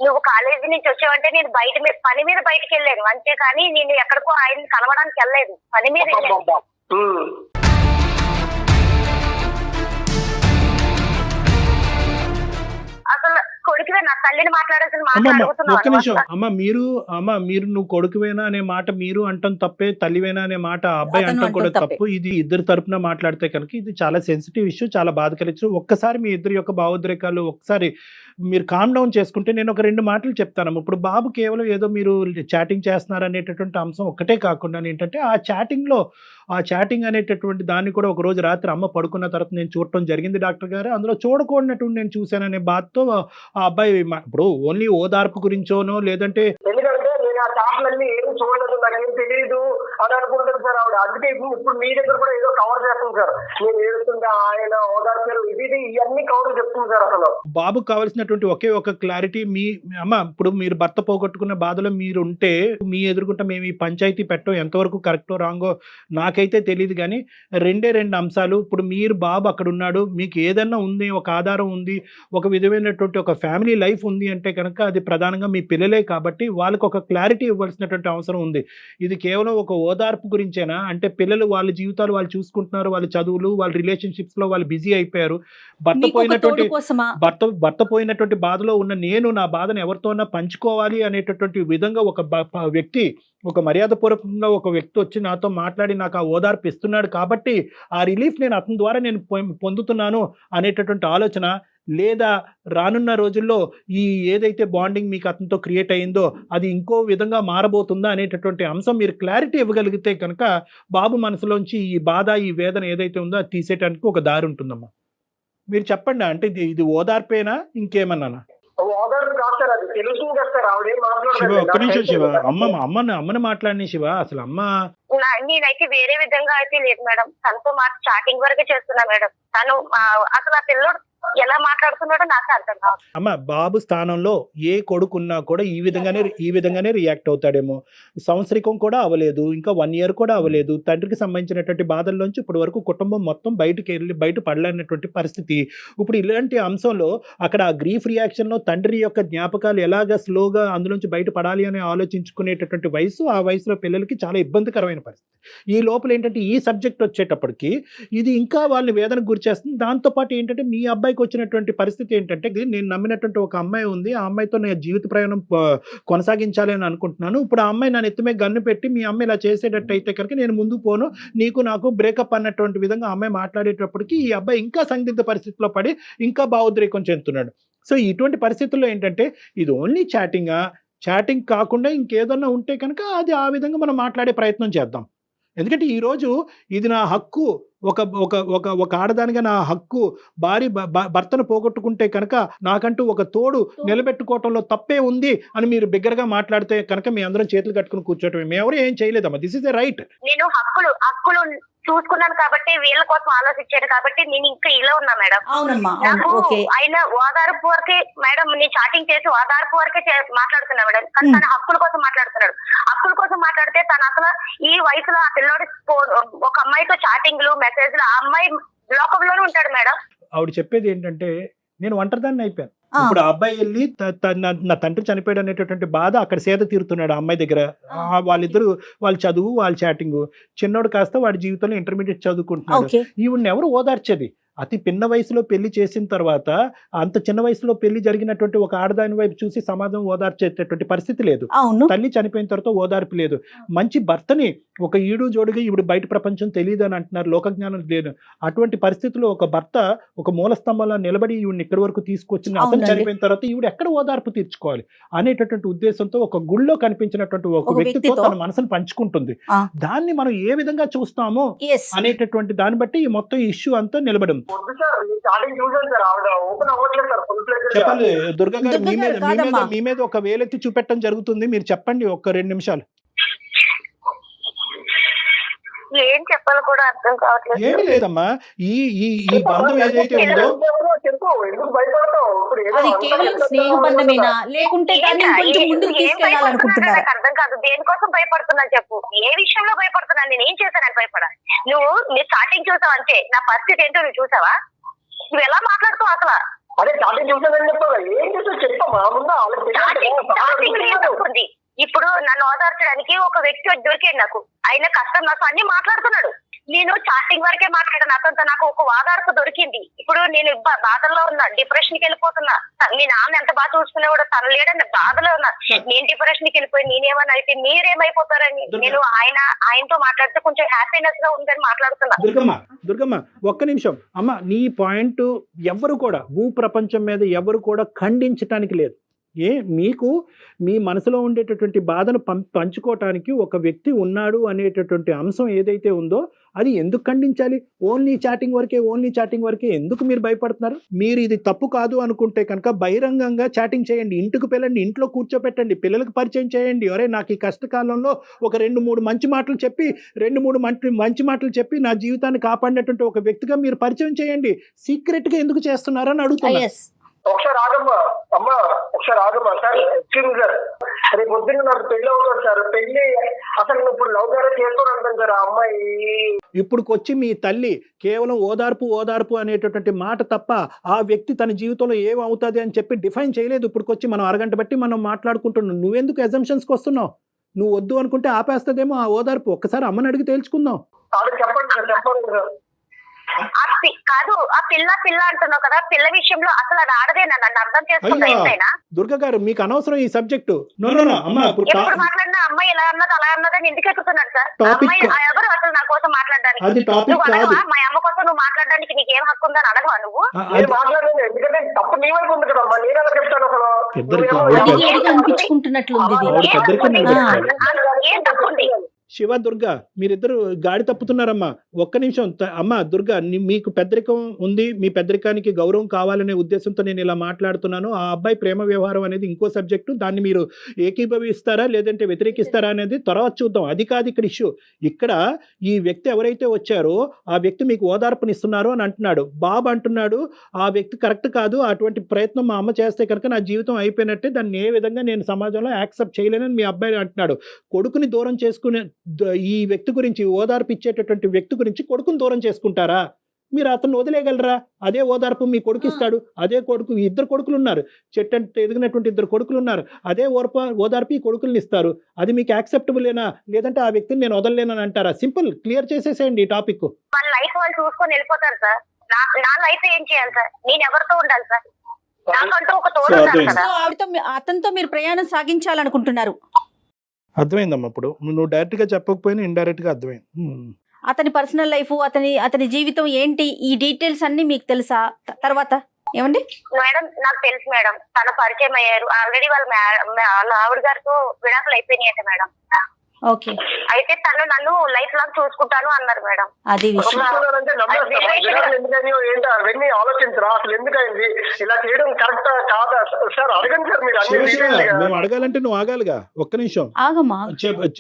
నువ్వు కాలేజీ నుంచి వచ్చావంటే నేను పని మీద బయటకు వెళ్ళాను అంతేకాని నేను ఎక్కడికో ఆయన్ని కలవడానికి వెళ్ళలేదు, పని మీద వెళ్ళాను. అసలు కొడుకువే నా తల్లిని మాట్లాడాల్సిన ఒక్క నిమిషం మీరు నువ్వు కొడుకువేనా అనే మాట మీరు అంటాం తప్పే, తల్లివేనా అనే మాట అబ్బాయి అంటాం కూడా తప్పు. ఇది ఇద్దరు తరపున మాట్లాడితే కనుక ఇది చాలా సెన్సిటివ్ ఇష్యూ, చాలా బాధ కలిగించు. ఒక్కసారి మీ ఇద్దరి యొక్క భావోద్రేకాలు ఒకసారి మీరు కామ్ డౌన్ చేసుకుంటే నేను ఒక 2 మాటలు చెప్తాను. ఇప్పుడు బాబు కేవలం ఏదో మీరు చాటింగ్ చేస్తున్నారు అనేటటువంటి అంశం ఒక్కటే కాకుండా ఏంటంటే ఆ చాటింగ్ అనేటటువంటి దాన్ని కూడా ఒక రోజు రాత్రి అమ్మ పడుకున్న తర్వాత నేను చూడటం జరిగింది డాక్టర్ గారు, అందులో చూడకూడనటువంటి నేను చూశాననే బాధతో ఆ అబ్బాయి ఇప్పుడు ఓన్లీ ఓదార్పు గురించోనో లేదంటే ఎందుకంటే నేను ఆ చాట్లన్నీ ఏం చూడలేదు, నాకేం తెలియదు అని అనుకుంటాను సార్ ఆవిడ. అందుకే ఇప్పుడు మీ దగ్గర కూడా ఏదో కవర్ చేస్తుంది సార్, నేను ఏడుస్తుంటే ఆయన ఓదార్చారు, ఇది ఇవన్నీ కవర్ చెప్తుంది సార్. అసలు బాబుకు కావాల్సినటువంటి ఒకే ఒక క్లారిటీ, మీ అమ్మ ఇప్పుడు మీరు భర్త పోగొట్టుకున్న బాధలో మీరు ఉంటే మీ ఎదుర్కొంటే మేము ఈ పంచాయతీ పెట్టడం ఎంతవరకు కరెక్టో రాంగో నాకైతే తెలియదు, కానీ 2 అంశాలు. ఇప్పుడు మీరు బాబు అక్కడ ఉన్నాడు, మీకు ఏదన్నా ఉంది, ఒక ఆధారం ఉంది, ఒక విధమైనటువంటి ఒక ఫ్యామిలీ లైఫ్ ఉంది అంటే కనుక అది ప్రధానంగా మీ పిల్లలే కాబట్టి వాళ్ళకి ఒక క్లారిటీ ఇవ్వాల్సినటువంటి అవసరం ఉంది. ఇది కేవలం ఒక ఓదార్పు గురించేనా అంటే పిల్లలు వాళ్ళ జీవితాలు వాళ్ళు చూసుకుంటున్నారు, వాళ్ళ చదువులు, వాళ్ళ రిలేషన్షిప్స్ లో వాళ్ళు బిజీ అయిపోయారు, భర్త పోయినటువంటి బాధలో ఉన్న నేను నా బాధను ఎవరితోనా పంచుకోవాలి అనేటటువంటి విధంగా ఒక వ్యక్తి, ఒక మర్యాదపూర్వకంగా ఒక వ్యక్తి వచ్చి నాతో మాట్లాడి నాకు ఆ ఓదార్పు ఇస్తున్నాడు కాబట్టి ఆ రిలీఫ్ నేను అతని ద్వారా నేను పొందుతున్నాను అనేటటువంటి ఆలోచన, లేదా రానున్న రోజుల్లో ఈ ఏదైతే బాండింగ్ మీకు అతనితో క్రియేట్ అయిందో అది ఇంకో విధంగా మారబోతుందా అనేటటువంటి అంశం మీరు క్లారిటీ ఇవ్వగలిగితే కనుక బాబు మనసులోంచి ఈ బాధ, ఈ వేదన ఏదైతే ఉందో అది తీసేయడానికి ఒక దారి ఉంటుందమ్మా. మీరు చెప్పండి, అంటే ఇది ఓదార్పేనా ఇంకేమన్నానా? శివ ఒక్క నిమిషం శివ, అమ్మని మాట్లాడిన శివ, అసలు అమ్మ నేనైతే వేరే విధంగా అయితే లేదు మేడం, తనతో చాటింగ్ వరకే చేస్తున్నా మేడం. తను అసలు ఆ పిల్లడు ఎలా మాట్లాడుతున్నాడో నాకు అర్థం కాదు. అమ్మ బాబు స్థానంలో ఏ కొడుకున్నా కూడా ఈ విధంగానే రియాక్ట్ అవుతాడేమో. సంవత్సరికం కూడా అవ్వలేదు, ఇంకా 1 year కూడా అవ్వలేదు, తండ్రికి సంబంధించినటువంటి బాధల్లోంచి ఇప్పటి వరకు కుటుంబం మొత్తం బయట పడలేనటువంటి పరిస్థితి. ఇప్పుడు ఇలాంటి అంశంలో అక్కడ ఆ గ్రీఫ్ రియాక్షన్ లో తండ్రి యొక్క జ్ఞాపకాలు ఎలాగ స్లోగా అందులోంచి బయటపడాలి అని ఆలోచించుకునేటటువంటి వయసు, ఆ వయసులో పిల్లలకి చాలా ఇబ్బందికరమైన పరిస్థితి. ఈ లోపల ఏంటంటే ఈ సబ్జెక్ట్ వచ్చేటప్పటికి ఇది ఇంకా వాళ్ళని వేదనకు గురి చేస్తుంది. దాంతోపాటు ఏంటంటే మీ అబ్బాయికి వచ్చినటువంటి పరిస్థితి ఏంటంటే నేను నమ్మినటువంటి ఒక అమ్మాయి ఉంది, ఆ అమ్మాయితో నేను జీవిత ప్రయాణం కొనసాగించాలి అని అనుకుంటున్నాను. ఇప్పుడు ఆ అమ్మాయి నన్ను ఎత్తుమే గన్ను పెట్టి మీ అమ్మాయి ఇలా చేసేటట్టు అయితే కనుక నేను ముందుకు పోను, నీకు నాకు బ్రేకప్ అన్నటువంటి విధంగా అమ్మాయి మాట్లాడేటప్పటికి ఈ అబ్బాయి ఇంకా సందిగ్ధ పరిస్థితిలో పడి ఇంకా భావోద్రేకం చెందుతున్నాడు. సో ఇటువంటి పరిస్థితుల్లో ఏంటంటే ఇది ఓన్లీ చాటింగ్ కాకుండా ఇంకేదన్నా ఉంటే కనుక అది ఆ విధంగా మనం మాట్లాడే ప్రయత్నం చేద్దాం. ఎందుకంటే ఈరోజు ఇది నా హక్కు, ఒక ఒక ఒక ఒక ఆడదానిగా నా హక్కు భర్తను పోగొట్టుకుంటే కనుక నాకంటూ ఒక తోడు నిలబెట్టుకోవటంలో తప్పే ఉంది అని మీరు బిగ్గరగా మాట్లాడితే కనుక మీ అందరం చేతులు కట్టుకుని కూర్చోటమే. మేము ఎవరు ఏం చేయలేదమ్మా. This is a right. నేను హక్కులు చూసుకున్నాను కాబట్టి వీళ్ళ కోసం ఆలోచించాను కాబట్టి నేను ఇంకా ఇలా ఉన్నా మేడం. అవునమ్మా. నాకు ఓకే. ఆయన ఓదార్పు వరకే మేడం, నేను చాటింగ్ చేసి ఓదార్పు వరకే మాట్లాడుతున్నా మేడం. కానీ తన హక్కుల కోసం మాట్లాడుతున్నాడు. హక్కుల కోసం మాట్లాడితే తను అసలు ఈ వయసులో ఆ పిల్లోడి ఒక అమ్మాయితో చాటింగ్లు మెసేజ్లు, ఆ అమ్మాయి లోకంలోనే ఉంటాడు మేడం. ఆవిడ చెప్పేది ఏంటంటే నేను ఒంటరిదాన్ని అయిపోయాను. ఇప్పుడు ఆ అబ్బాయి వెళ్ళి నా తండ్రి చనిపోయాడు అనేటటువంటి బాధ అక్కడ సేద తీరుతున్నాడు ఆ అమ్మాయి దగ్గర. వాళ్ళిద్దరు వాళ్ళ చదువు వాళ్ళ చాటింగ్. చిన్నోడు కాస్త వాడి జీవితంలో ఇంటర్మీడియట్ చదువుకుంటున్నాడు. ఈవిడ్ని ఎవరు ఓదార్చేది? అతి పిన్న వయసులో పెళ్లి చేసిన తర్వాత అంత చిన్న వయసులో పెళ్లి జరిగినటువంటి ఒక ఆడదాని వైపు చూసి సమాజం ఓదార్చేటటువంటి పరిస్థితి లేదు. తల్లి చనిపోయిన తర్వాత ఓదార్పు లేదు. మంచి భర్తని ఒక ఈడు జోడుగా ఈవిడ బయట ప్రపంచం తెలియదు అని అంటున్నారు, లోకజ్ఞానం లేదు. అటువంటి పరిస్థితుల్లో ఒక భర్త ఒక మూల స్తంభంలో నిలబడి ఈవిడిని ఇక్కడి వరకు తీసుకొచ్చిన అతను చనిపోయిన తర్వాత ఈవిడ ఎక్కడ ఓదార్పు తీర్చుకోవాలి అనేటటువంటి ఉద్దేశంతో ఒక గుళ్ళో కనిపించినటువంటి ఒక వ్యక్తితో తన మనసును పంచుకుంటుంది. దాన్ని మనం ఏ విధంగా చూస్తామో అనేటటువంటి దాన్ని బట్టి ఈ మొత్తం ఇష్యూ అంతా నిలబడింది. చెప్పండి దుర్గా గారు, మీ మీద ఒక వేలెత్తి చూపెట్టడం జరుగుతుంది. మీరు చెప్పండి ఒక్క 2 నిమిషాలు. ఏం చెప్పాలి కూడా అర్థం కావట్లేదు. ఏమీ లేదమ్మా. ఈ బంధం ఏదైతే ఉందో అది కేవలం స్నేహ బంధమేనా లేకుంటే దాన్ని కొంచెం ముందుకు తీసుకెళ్లాలనుకుంటున్నారా? అర్థం కాదు. దేనికోసం భయపడుతున్నా చెప్పు. ఏ విషయంలో భయపడుతున్నా? నేను ఏం చేశానని భయపడా? నువ్వు నీ స్టార్టింగ్ చూసావు అంతే. నా పరిస్థితి ఏంటో నువ్వు చూసావా? నువ్వు ఎలా మాట్లాడుతావు అసలు? అదే స్టార్టింగ్ చూసానని చెప్పావు. ఏం చేసావు చెప్పమ్మా. ముందు ఇప్పుడు నన్ను ఓదార్చడానికి ఒక వ్యక్తి దొరికాడు నాకు. ఆయన కష్టం నష్టం అన్ని మాట్లాడుతున్నాడు. నేను చాటింగ్ వరకే మాట్లాడాను అతనితో. నాకు ఒక ఓదార్పు దొరికింది. ఇప్పుడు నేను బాధల్లో ఉన్నా, డిప్రెషన్ కి వెళ్ళిపోతున్నా. మీ నాన్న ఎంత బాగా చూసుకునే కూడా తన లేడని బాధలో ఉన్నా. నేను డిప్రెషన్ కి వెళ్ళిపోయి నేనేమన్నా అయితే మీరేమైపోతారని నేను ఆయనతో మాట్లాడితే కొంచెం హ్యాపీనెస్ గా ఉందని మాట్లాడుతున్నా. దుర్గమ్మ ఒక్క నిమిషం అమ్మ. నీ పాయింట్ ఎవరు కూడా భూ ప్రపంచం మీద ఎవరు కూడా ఖండించటానికి లేదు. మీకు మీ మనసులో ఉండేటటువంటి బాధను పంచుకోవటానికి ఒక వ్యక్తి ఉన్నాడు అనేటటువంటి అంశం ఏదైతే ఉందో అది ఎందుకు ఖండించాలి? ఓన్లీ చాటింగ్ వరకే ఎందుకు మీరు భయపడుతున్నారు? మీరు ఇది తప్పు కాదు అనుకుంటే కనుక బహిరంగంగా చాటింగ్ చేయండి. ఇంటికి పిల్లండి, ఇంట్లో కూర్చోపెట్టండి, పిల్లలకు పరిచయం చేయండి. ఒరే నాకు ఈ కష్టకాలంలో ఒక 2-3 మంచి మాటలు చెప్పి నా జీవితాన్ని కాపాడినటువంటి ఒక వ్యక్తిగా మీరు పరిచయం చేయండి. సీక్రెట్గా ఎందుకు చేస్తున్నారని అడుగుతున్నా. ఒకసారి ఆగమ్మా సార్. ఎక్స్క్యూజ్ సార్, రేపు పొద్దున్న నాకు పెళ్లి అవుతుంది సార్. పెళ్లి అసలు ఇప్పుడు లవ్ మ్యారేజ్ చేస్తాను సార్. ఆ అమ్మాయి ఇప్పుడుకొచ్చి మీ తల్లి కేవలం ఓదార్పు అనేటటువంటి మాట తప్ప ఆ వ్యక్తి తన జీవితంలో ఏమవుతుంది అని చెప్పి డిఫైన్ చేయలేదు. ఇప్పుడుకొచ్చి మనం అరగంట బట్టి మనం మాట్లాడుకుంటున్నాం. నువ్వెందుకు అజంప్షన్స్కి వస్తున్నావు? నువ్వు వద్దు అనుకుంటే ఆపేస్తుందేమో ఆ ఓదార్పు. ఒక్కసారి అమ్మని అడిగి తేల్చుకుందాం. చెప్పండి సార్. కాదు ఆ పిల్ల అంటున్నావు కదా. పిల్ల విషయంలో అసలు అది ఆడదే. నన్ను అర్థం చేసుకుంటా ఎంతైనా. దుర్గా గారు మీకు అనవసరం ఈ సబ్జెక్టు. ఎప్పుడు మాట్లాడినా అమ్మాయి ఇలా అన్నది అలా అన్నదని ఎందుకు ఎక్కుతున్నాడు సార్? అమ్మాయి ఎవరు అసలు నా కోసం మాట్లాడడానికి? మా అమ్మ కోసం నువ్వు మాట్లాడడానికి నీకేం హక్కు ఉందని అడగవా నువ్వు? ఎందుకంటే తప్పు నీ వైపు ఉంది కదమ్మా. నేను ఎలా చెప్తాను అసలు? ఏం తప్పు ఉంది? శివ దుర్గా మీరిద్దరు గాడి తప్పుతున్నారమ్మా. ఒక్క నిమిషం అమ్మా. దుర్గా మీకు పెద్దరికం ఉంది, మీ పెద్దరికానికి గౌరవం కావాలనే ఉద్దేశంతో నేను ఇలా మాట్లాడుతున్నాను. ఆ అబ్బాయి ప్రేమ వ్యవహారం అనేది ఇంకో సబ్జెక్టు. దాన్ని మీరు ఏకీభవిస్తారా లేదంటే వ్యతిరేకిస్తారా అనేది తర్వాత చూద్దాం. అది కాదు ఇక్కడ ఇష్యూ. ఇక్కడ ఈ వ్యక్తి ఎవరైతే వచ్చారో ఆ వ్యక్తి మీకు ఓదార్పునిస్తున్నారు అని అంటున్నాడు. బాబు అంటున్నాడు ఆ వ్యక్తి కరెక్ట్ కాదు, అటువంటి ప్రయత్నం మా అమ్మ చేస్తే కనుక నా జీవితం అయిపోయినట్టే, దాన్ని ఏ విధంగా నేను సమాజంలో యాక్సెప్ట్ చేయలేనని మీ అబ్బాయి అంటున్నాడు. కొడుకుని దూరం చేసుకునే ఈ వ్యక్తి గురించి, ఓదార్పు ఇచ్చేటటువంటి వ్యక్తి గురించి కొడుకుని దూరం చేసుకుంటారా? మీరు అతను వదిలేయగలరా? అదే ఓదార్పు మీ కొడుకు ఇస్తాడు. అదే కొడుకు, 2 కొడుకులు ఉన్నారు, చెట్టంటే ఎదిగినటువంటి 2 కొడుకులు ఉన్నారు. అదే ఓదార్పు ఈ కొడుకుల్ని ఇస్తారు. అది మీకు యాక్సెప్టబులేనా? లేదంటే ఆ వ్యక్తిని నేను వదలలేనని అంటారా? సింపుల్, క్లియర్ చేసేసేయండి ఈ టాపిక్. వాళ్ళ లైఫ్ వాళ్ళు చూసుకొని వెళ్ళిపోతారు సార్. నా లైఫ్ ఏం చేయాలి సార్? నేను ఎవరితో ఉండాలి సార్? నాకంటూ ఒక తోడు ఉండాలి కదా. అతనితో మీరు ప్రయాణం సాగించాలనుకుంటున్నారు. అర్థమైందమ్మా. ఇప్పుడు నువ్వు డైరెక్ట్ గా చెప్పకపోయినా ఇండైరెక్ట్ గా అర్థమైంది. అతని పర్సనల్ లైఫ్, అతని జీవితం ఏంటి, ఈ డీటెయిల్స్ అన్ని మీకు తెలుసా? తర్వాత ఏమండి మేడం? నాకు తెలుసు మేడం. తన పరిచయం అయ్యారు ఆల్రెడీ. వాళ్ళ ఆవిడ గారితో విడాకులు అయిపోయినాయి అంటే మేడం. ఓకే. అయితే తను నన్ను లైఫ్ లాంగ్ చూసుకుంటాను అన్నారు మేడం. అది విషయం. అంటే ఎందుకని ఏంటి అవన్నీ ఆలోచించరా, అసలు ఎందుకైంది ఇలా చేయడం కరెక్ట్ కాదా సార్? అడగండి సార్ మీరు అన్ని details గా. మేము అడగాలంటే నువ్వు ఆగాలిగా, ఒక్క నిమిషం ఆగమ్మా.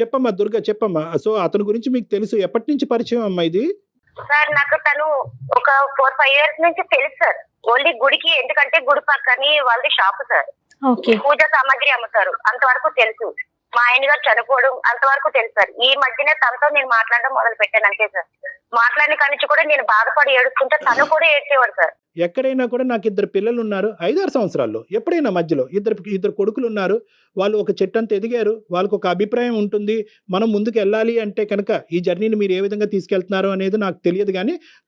చెప్పమ్మా దుర్గా, చెప్పమ్మా. సో అతని గురించి మీకు తెలుసు, ఎప్పటి నుంచి పరిచయం అమ్మా ఇది? సార్ నాకు తను ఒక 4-5 years నుంచి తెలుసు సార్. ఓన్లీ గుడికి, ఎందుకంటే గుడి పక్కని వాళ్ళది షాప్ సార్, ఓకే. పూజ సామాగ్రి అమ్ముతారు, అంతవరకు తెలుసు. మా ఆయన గారు చనిపోవడం అంతవరకు తెలుసు సార్. ఈ మధ్యనే తనతో నేను మాట్లాడడం మొదలు పెట్టాను అంతే సార్. మాట్లాడిన కానించి కూడా నేను బాధపడి ఏడుస్తుంటే తను కూడా ఏడ్చేవాడు సార్. ఎక్కడైనా కూడా నాకు 2 పిల్లలు ఉన్నారు, 5-6 సంవత్సరాల్లో ఎప్పుడైనా మధ్యలో ఇద్దరు కొడుకులు ఉన్నారు, వాళ్ళు ఒక చెట్టంత ఎదిగారు, వాళ్ళకు ఒక అభిప్రాయం ఉంటుంది, మనం ముందుకు వెళ్ళాలి అంటే కనుక ఈ జర్నీని మీరు ఏ విధంగా తీసుకెళ్తున్నారు అనేది నాకు తెలియదు.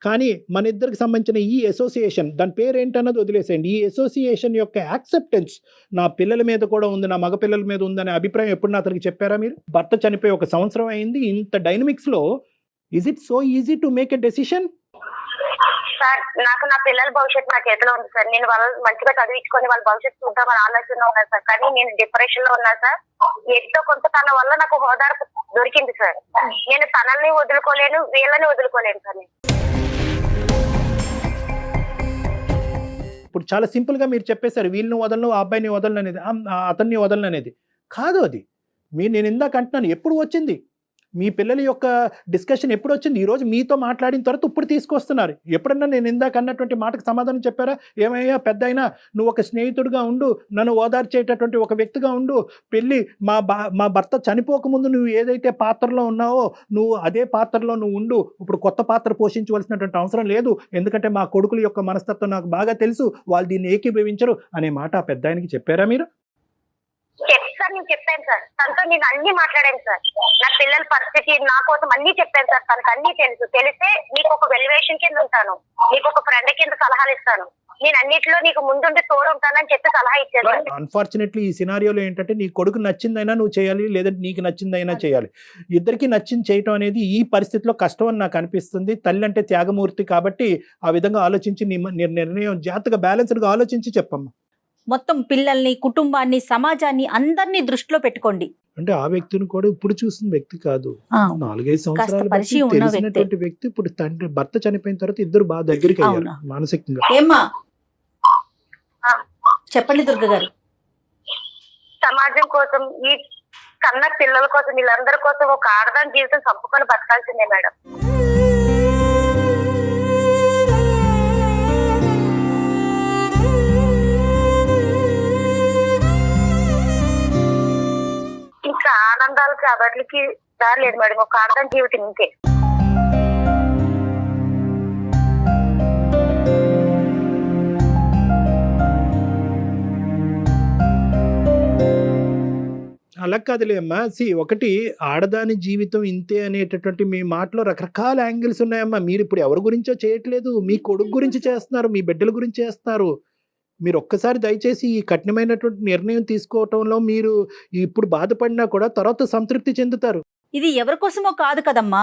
కానీ మన ఇద్దరికి సంబంధించిన ఈ అసోసియేషన్, దాని పేరు ఏంటన్నది వదిలేసేయండి, ఈ అసోసియేషన్ యొక్క యాక్సెప్టెన్స్ నా పిల్లల మీద కూడా ఉంది, నా మగ పిల్లల మీద ఉందనే అభిప్రాయం ఎప్పుడు నా అతనికి చెప్పారా మీరు? భర్త చనిపోయి 1 సంవత్సరం అయింది, ఇంత డైనమిక్స్లో is it so easy to make a decision? Sir నాకు నా పిల్లల భవిష్యత్తు నా చేతిలో ఉంది సార్. నేను వాళ్ళ మంచిగా చదివించుకొని వాళ్ళ భవిష్యత్తు చూద్దామని ఆలోచన ఉన్నాను సార్. కానీ నేను డిప్రెషన్ లో ఉన్నా సార్. ఎంతో కొంత తన వల్ల నాకు హోదార్పు దొరికింది సార్. నేను తనని వదులుకోలేను, వీళ్ళని వదులుకోలేను సార్. ఇప్పుడు చాలా సింపుల్గా మీరు చెప్పేశారు, వీళ్ళని వదలను, ఆ అబ్బాయిని వదలను అనేది, అతన్ని వదలను అనేది కాదు. అది నేను ఇందాక అంటున్నాను, ఎప్పుడు వచ్చింది మీ పిల్లల యొక్క డిస్కషన్, ఎప్పుడు వచ్చింది? ఈరోజు మీతో మాట్లాడిన తర్వాత ఇప్పుడు తీసుకొస్తున్నారు. ఎప్పుడన్నా నేను ఇందాక అన్నటువంటి మాటకు సమాధానం చెప్పారా? ఏమయ్యా పెద్ద అయినా నువ్వు ఒక స్నేహితుడిగా ఉండు, నన్ను ఓదార్చేటటువంటి ఒక వ్యక్తిగా ఉండు, పెళ్ళి మా భర్త చనిపోకముందు నువ్వు ఏదైతే పాత్రలో ఉన్నావో నువ్వు అదే పాత్రలో నువ్వు ఉండు, ఇప్పుడు కొత్త పాత్ర పోషించవలసినటువంటి అవసరం లేదు, ఎందుకంటే మా కొడుకుల యొక్క మనస్తత్వం నాకు బాగా తెలుసు, వాళ్ళు దీన్ని ఏకీభవించరు అనే మాట ఆ పెద్ద ఆయనకి చెప్పారా మీరు? సార్ నేను చెప్పాను సార్, తనతో నేను అన్ని మాట్లాడాను సార్. నా పిల్లల పరిస్థితి నా కోసం అన్ని చెప్పాను సార్. తనకు అన్ని తెలుసు. తెలిసే నీకు ఒక వెల్యువేషన్ కింద ఉంటాను, నీకు ఒక ఫ్రెండ్ కింద సలహాలు ఇస్తాను, నేను అన్నిట్లో నీకు ముందుండి తోడు ఉంటానని చెప్పి సలహా ఇచ్చాను. అన్ఫార్చునేట్లీ ఈ సినారియోలో ఏంటంటే నీ కొడుకు నచ్చిందైనా నువ్వు చేయాలి, లేదంటే నీకు నచ్చిందైనా చేయాలి. ఇద్దరికి నచ్చింది చేయటం అనేది ఈ పరిస్థితిలో కష్టం అని నాకు అనిపిస్తుంది. తల్లి అంటే త్యాగమూర్తి కాబట్టి ఆ విధంగా ఆలోచించి నిర్ణయం జాగ్రత్తగా బ్యాలెన్స్డ్గా ఆలోచించి చెప్పమ్మా. మొత్తం పిల్లల్ని, కుటుంబాన్ని, సమాజాన్ని అందరినీ దృష్టిలో పెట్టుకోండి. అంటే ఆ వ్యక్తిని కూడా ఇప్పుడు చూసిన వ్యక్తి కాదు, 4-5 సంవత్సరాలు తెలిసినటువంటి వ్యక్తి. ఇప్పుడు తండ్రి భర్త చనిపోయిన తర్వాత ఇద్దరు బాగా దగ్గరికి అయ్యారు మానసికంగా. ఏమ్మా చెప్పండి దుర్గ గారు. సమాజం కోసం, ఈ కన్న పిల్లల కోసం, వీళ్ళందరి కోసం ఒక ఆడదాని జీవితం చంపుకొని బతకాల్సిందే మేడం. ఇంకా ఆనందాలకి అబట్లకి దారి లేదు మేడం, ఒక ఆడదాని జీవితం ఇంతే. అలా కాదులే అమ్మా. ఒకటి ఆడదాని జీవితం ఇంతే అనేటటువంటి మీ మాటలో రకరకాల యాంగిల్స్ ఉన్నాయమ్మా. మీరు ఇప్పుడు ఎవరి గురించో చేయట్లేదు, మీ కొడుకు గురించి చేస్తున్నారు, మీ బిడ్డల గురించి చేస్తున్నారు. మీరు ఒక్కసారి దయచేసి ఈ కఠినమైనటువంటి నిర్ణయం తీసుకోవటంలో మీరు ఇప్పుడు బాధపడినా కూడా తర్వాత సంతృప్తి చెందుతారు. ఇది ఎవరి కోసమో కాదు కదమ్మా,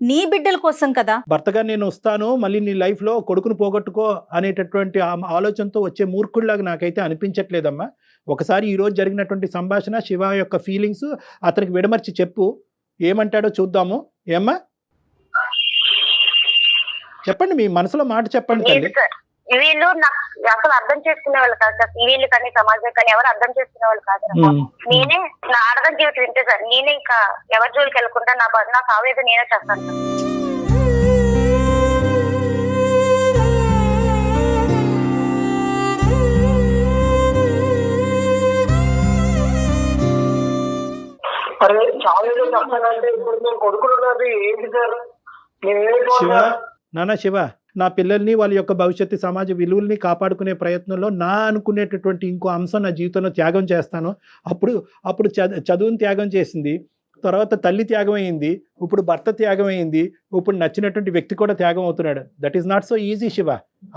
నీ బిడ్డల కోసం కదా. భర్తగా నేను వస్తాను, మళ్ళీ నీ లైఫ్లో కొడుకును పోగొట్టుకో అనేటటువంటి ఆలోచనతో వచ్చే మూర్ఖుడిలాగా నాకైతే అనిపించట్లేదమ్మా. ఒకసారి ఈరోజు జరిగినటువంటి సంభాషణ, శివ యొక్క ఫీలింగ్స్ అతనికి విడమర్చి చెప్పు, ఏమంటాడో చూద్దాము. ఏమ్మా చెప్పండి, మీ మనసులో మాట చెప్పండి తల్లి. వీళ్ళు నాకు అసలు అర్థం చేసుకునే వాళ్ళు కాదు సార్. వీళ్ళు కానీ సమాజం కానీ ఎవరు అర్థం చేసుకునే వాళ్ళు కాదు. నేనే నా ఆడదాని జీవితం ఇంతే సార్. నేనే ఇంకా ఎవరి జోలికి వెళ్ళకుండా నా సావేదో నేనే చేస్తాను సార్. అరే చాలా ఏదో చెప్తానంటే ఇప్పుడు మేము కొడుకున్నది ఏంటి సార్? శివ, నా పిల్లల్ని, వాళ్ళ యొక్క భవిష్యత్తు, సమాజ విలువల్ని కాపాడుకునే ప్రయత్నంలో నా అనుకునేటటువంటి ఇంకో అంశం నా జీవితంలో త్యాగం చేస్తాను. అప్పుడు చదువుని త్యాగం చేసింది, తర్వాత తల్లి త్యాగం అయింది, ఇప్పుడు భర్త త్యాగం అయింది, ఇప్పుడు నచ్చినటువంటి వ్యక్తి కూడా త్యాగం అవుతున్నాడు. That is not so easy Shiva.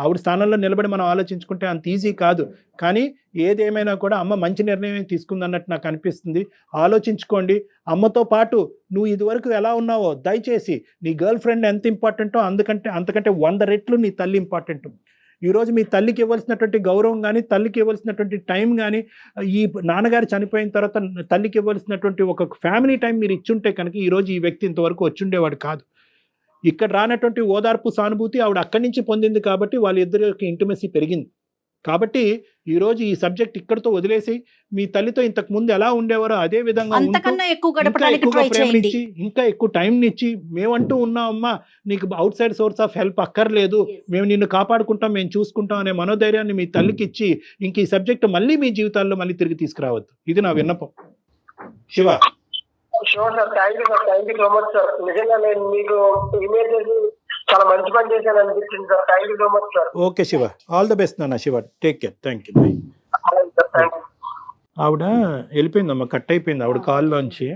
ఆవిడ స్థానంలో నిలబడి మనం ఆలోచించుకుంటే అంత ఈజీ కాదు. కానీ ఏదేమైనా కూడా అమ్మ మంచి నిర్ణయం తీసుకుందన్నట్టు నాకు అనిపిస్తుంది. ఆలోచించుకోండి. అమ్మతో పాటు నువ్వు ఇదివరకు ఎలా ఉన్నావో దయచేసి నీ గర్ల్ ఫ్రెండ్ ఎంత ఇంపార్టెంటో అంతకంటే 100 రెట్లు నీ తల్లి ఇంపార్టెంట్. ఈరోజు మీ తల్లికి ఇవ్వాల్సినటువంటి గౌరవం కానీ, తల్లికి ఇవ్వాల్సినటువంటి టైం కానీ, ఈ నాన్నగారు చనిపోయిన తర్వాత తల్లికి ఇవ్వాల్సినటువంటి ఒక ఫ్యామిలీ టైం మీరు ఇచ్చుంటే కనుక ఈరోజు ఈ వ్యక్తి ఇంతవరకు వచ్చుండేవాడు కాదు. ఇక్కడ రానటువంటి ఓదార్పు, సానుభూతి ఆవిడ అక్కడి నుంచి పొందింది కాబట్టి వాళ్ళిద్దరి యొక్క ఇంటిమసీ పెరిగింది. కాబట్టి ఈరోజు ఈ సబ్జెక్ట్ ఇక్కడితో వదిలేసి మీ తల్లితో ఇంతకు ముందు ఎలా ఉండేవారో అదే విధంగా ఉంటూ, అంతకన్నా ఎక్కువ ఇంకా గడపడానికి ఎక్కువగా ట్రై చేయండి. ప్రేమనిచ్చి, ఇంకా ఎక్కువ టైంనిచ్చి, మేమంటూ ఉన్నామమ్మా, నీకు out side source of help అక్కర్లేదు, మేము నిన్ను కాపాడుకుంటాం, మేము చూసుకుంటాం అనే మనోధైర్యాన్ని మీ తల్లికి ఇచ్చి ఇంక ఈ సబ్జెక్ట్ మళ్ళీ మీ జీవితాల్లో మళ్ళీ తిరిగి తీసుకురావద్దు. ఇది నా విన్నపం. Shiva. Sure sir, thank you so much sir. నిజంగా నేను మీకు ఇమెయిల్ చేసి చాలా మంచి పని చేశాను అనిపించింది sir. Thank you so much sir. Okay Shiva, all the best నాన్న. Shiva, take care. Thank you. ఆవిడ వెళ్ళిపోయిందమ్మా, కట్ అయిపోయింది ఆవిడ కాల్లోంచి.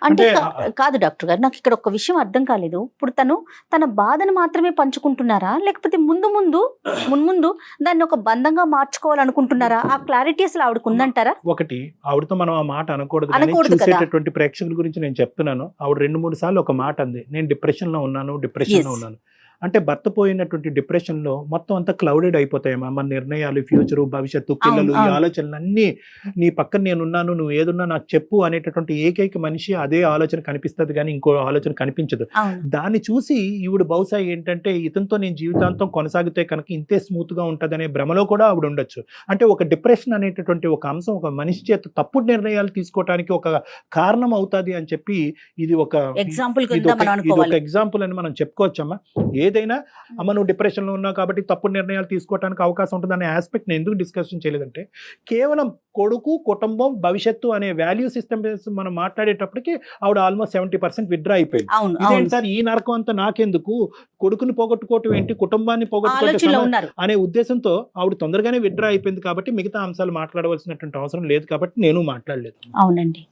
అంటే అంటే కాదు డాక్టర్ గారు, నాకు ఇక్కడ ఒక విషయం అర్థం కాలేదు. ఇప్పుడు తన బాధను మాత్రమే పంచుకుంటున్నారా, లేకపోతే మున్ముందు దాన్ని ఒక బంధంగా మార్చుకోవాలనుకుంటున్నారా? ఆ క్లారిటీ అసలు ఆవిడకు ఉందంటారా? ఒకటి, ఆవిడతో మనం ఆ మాట అనకూడదు కానీ చూసేటటువంటి ప్రేక్షకుల గురించి నేను చెప్తున్నాను. ఆవిడ 2-3 సార్లు ఒక మాట అంది, నేను డిప్రెషన్లో ఉన్నాను. అంటే భర్త పోయినటువంటి డిప్రెషన్లో మొత్తం అంతా క్లౌడెడ్ అయిపోతాయమ్మా. మన నిర్ణయాలు, ఫ్యూచరు, భవిష్యత్తు, పిల్లలు, ఈ ఆలోచనలు అన్నీ నీ పక్కన నేనున్నాను, నువ్వు ఏదున్నా నాకు చెప్పు అనేటటువంటి ఏకైక మనిషి అదే ఆలోచన కనిపిస్తుంది కానీ ఇంకో ఆలోచన కనిపించదు. దాన్ని చూసి ఈవిడ బహుశా ఏంటంటే ఇతనితో నేను జీవితాంతం కొనసాగితే కనుక ఇంతే స్మూత్ గా ఉంటది అనే భ్రమలో కూడా ఆవిడ ఉండొచ్చు. అంటే ఒక డిప్రెషన్ అనేటటువంటి ఒక అంశం ఒక మనిషి చేత తప్పుడు నిర్ణయాలు తీసుకోవడానికి ఒక కారణం అవుతుంది అని చెప్పి ఇది ఒక ఎగ్జాంపుల్ అని మనం చెప్పుకోవచ్చమ్మా. ఏదైనా అమ్మ నువ్వు డిప్రెషన్లో ఉన్నావు కాబట్టి తప్పుడు నిర్ణయాలు తీసుకోవడానికి అవకాశం ఉంటుంది అనే ఆస్పెక్ట్ నేను ఎందుకు డిస్కషన్ చేయలేదంటే, కేవలం కొడుకు, కుటుంబం, భవిష్యత్తు అనే వాల్యూ సిస్టమ్ మనం మాట్లాడేటప్పటికి ఆవిడ ఆల్మోస్ట్ 70% విత్డ్రా అయిపోయింది. ఇదేంటి సార్ ఈ నరకం అంతా నాకెందుకు, కొడుకుని పోగొట్టుకోవటం ఏంటి, కుటుంబాన్ని పోగొట్టుకోవటం అనే ఉద్దేశంతో ఆవిడ తొందరగానే విత్డ్రా అయిపోయింది. కాబట్టి మిగతా అంశాలు మాట్లాడవలసినటువంటి అవసరం లేదు కాబట్టి నేను మాట్లాడలేదు. అవునండి,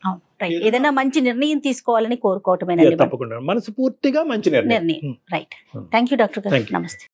ఏదైనా మంచి నిర్ణయం తీసుకోవాలని కోరుకోవటమే. తప్పకుండా మనస్ఫూర్తిగా మంచి నిర్ణయం. రైట్. థ్యాంక్ యూ డాక్టర్ గారు. నమస్తే.